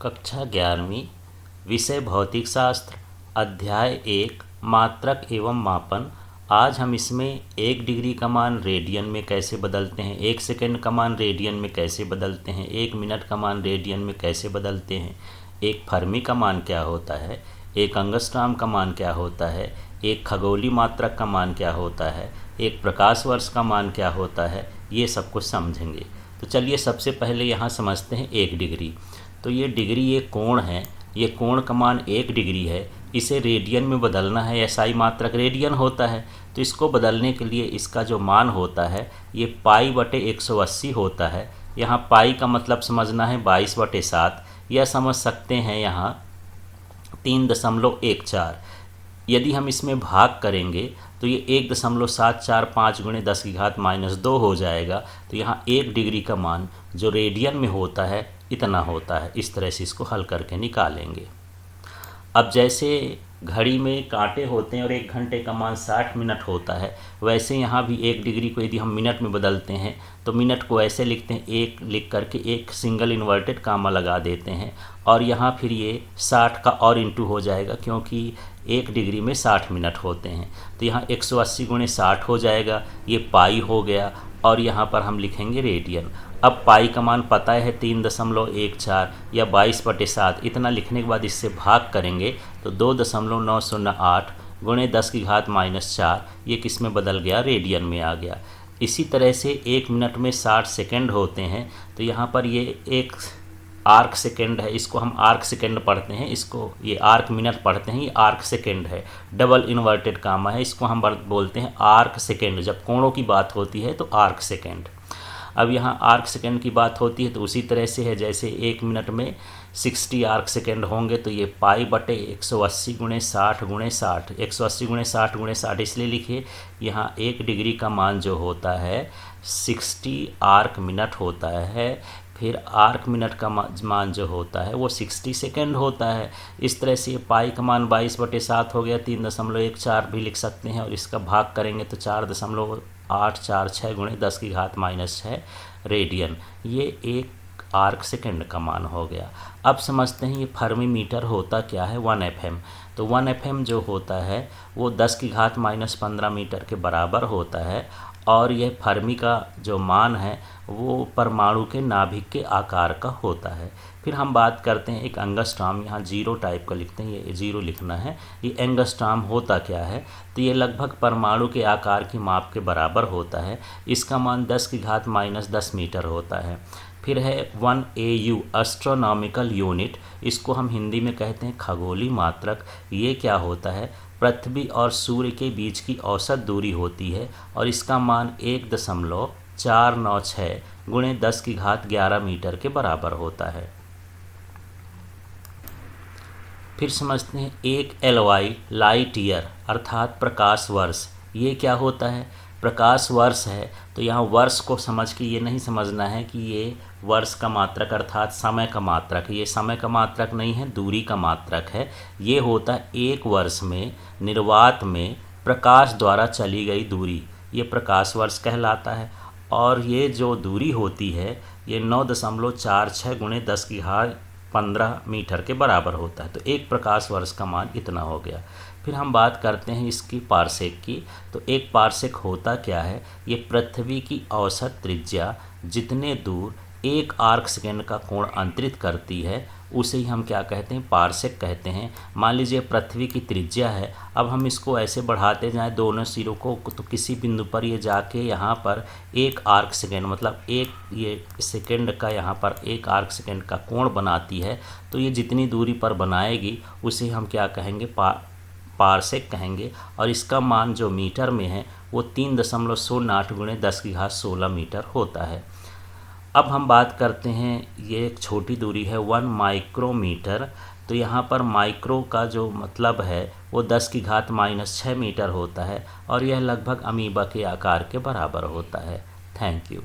कक्षा 11वीं विषय भौतिक शास्त्र अध्याय 1 मात्रक एवं मापन। आज हम इसमें 1 डिग्री का मान रेडियन में कैसे बदलते हैं, 1 सेकंड का मान रेडियन में कैसे बदलते हैं, 1 मिनट का मान रेडियन में कैसे बदलते हैं, एक फर्मी का मान क्या होता है, एक एंगस्ट्रॉम का मान क्या होता है, एक खगोलीय मात्रक का मान क्या होता है, एक प्रकाश वर्ष का मान क्या होता है, ये सब कुछ समझेंगे। तो चलिए सबसे पहले यहाँ समझते हैं 1 डिग्री। तो ये डिग्री ये कोण है, ये कोण का मान 1 डिग्री है, इसे रेडियन में बदलना है। एसआई मात्रक रेडियन होता है, तो इसको बदलने के लिए इसका जो मान होता है ये पाई/180 होता है। यहाँ पाई का मतलब समझना है 22/7, यह समझ सकते हैं यहाँ 3.14। यदि हम इसमें भाग करेंगे तो ये 1.745 × 10⁻² हो जाएगा। तो यहाँ 1 डिग्री का मान जो रेडियन में होता है इतना होता है। इस तरह से इसको हल करके निकालेंगे। अब जैसे घड़ी में कांटे होते हैं और 1 घंटे का मान 60 मिनट होता है, वैसे यहाँ भी 1 डिग्री को यदि हम मिनट में बदलते हैं तो मिनट को ऐसे लिखते हैं, 1 लिख करके एक सिंगल इन्वर्टेड कामा लगा देते हैं और यहाँ फिर ये 60 का और इंटू हो जाएगा, क्योंकि 1 डिग्री में 60 मिनट होते हैं। तो यहाँ 180 × 60 हो जाएगा, ये पाई हो गया और यहाँ पर हम लिखेंगे रेडियन। अब पाई का मान पता है 3.14 या 22/7। इतना लिखने के बाद इससे भाग करेंगे तो 2.908 × 10⁻⁴ ये किस में बदल गया, रेडियन में आ गया। इसी तरह से 1 मिनट में 60 सेकंड होते हैं, तो यहाँ पर ये एक आर्क सेकंड है, इसको हम आर्क सेकंड पढ़ते हैं, इसको ये आर्क मिनट पढ़ते हैं, ये आर्क सेकंड है, डबल इन्वर्टेड कामा है, इसको हम बोलते हैं आर्क सेकंड। जब कोणों की बात होती है तो आर्क सेकंड। अब यहाँ आर्क सेकंड की बात होती है तो उसी तरह से है, जैसे 1 मिनट में 60 आर्क सेकंड होंगे तो ये पाई/180 × 60 × 60, 180 × 60 × 60 इसलिए लिखिए। यहाँ 1 डिग्री का मान जो होता है 60 आर्क मिनट होता है, फिर आर्क मिनट का मान जो होता है वो 60 सेकंड होता है। इस तरह से पाई का मान 22/7 हो गया, 3.14 भी लिख सकते हैं और इसका भाग करेंगे तो 4.846 × 10⁻⁻6 रेडियन, ये एक आर्क सेकंड का मान हो गया। अब समझते हैं ये फर्मी मीटर होता क्या है, 1 FM। तो 1 FM जो होता है वो 10⁻⁻15 मीटर के बराबर होता है और यह फर्मी का जो मान है वो परमाणु के नाभिक के आकार का होता है। फिर हम बात करते हैं एक एंगस्ट्रॉम, यहाँ 0 टाइप का लिखते हैं, ये 0 लिखना है। ये एंगस्ट्रॉम होता क्या है, तो ये लगभग परमाणु के आकार की माप के बराबर होता है। इसका मान 10⁻⁻10 मीटर होता है। फिर है 1 AU एस्ट्रोनॉमिकल यूनिट, इसको हम हिंदी में कहते हैं खगोलीय मात्रक। ये क्या होता है, पृथ्वी और सूर्य के बीच की औसत दूरी होती है और इसका मान 1.496 × 10⁻11 मीटर के बराबर होता है। फिर समझते हैं एक LY लाइट ईयर अर्थात प्रकाश वर्ष। ये क्या होता है, प्रकाश वर्ष है। तो यहाँ वर्ष को समझ के ये नहीं समझना है कि ये वर्ष का मात्रक अर्थात समय का मात्रक, ये समय का मात्रक नहीं है, दूरी का मात्रक है। ये होता है 1 वर्ष में निर्वात में प्रकाश द्वारा चली गई दूरी, ये प्रकाश वर्ष कहलाता है। और ये जो दूरी होती है ये 9.46 × 10⁻15 मीटर के बराबर होता है। तो एक प्रकाश वर्ष का मान इतना हो गया। फिर हम बात करते हैं इसकी पारसेक की। तो एक पारसेक होता क्या है, ये पृथ्वी की औसत त्रिज्या जितने दूर 1 आर्क सेकंड का कोण अंतरित करती है उसे ही हम क्या कहते हैं, पारसेक कहते हैं। मान लीजिए पृथ्वी की त्रिज्या है, अब हम इसको ऐसे बढ़ाते जाएं दोनों सिरों को, तो किसी बिंदु पर ये जाके यहाँ पर 1 आर्क सेकंड मतलब एक ये सेकंड का यहाँ पर 1 आर्क सेकंड का कोण बनाती है। तो ये जितनी दूरी पर बनाएगी उसे हम क्या कहेंगे, पारसेक कहेंगे। और इसका मान जो मीटर में है वो 3.08 × 10⁻16 मीटर होता है। अब हम बात करते हैं, ये एक छोटी दूरी है 1 माइक्रोमीटर। तो यहाँ पर माइक्रो का जो मतलब है वो 10⁻⁻6 मीटर होता है और यह लगभग अमीबा के आकार के बराबर होता है। Thank you.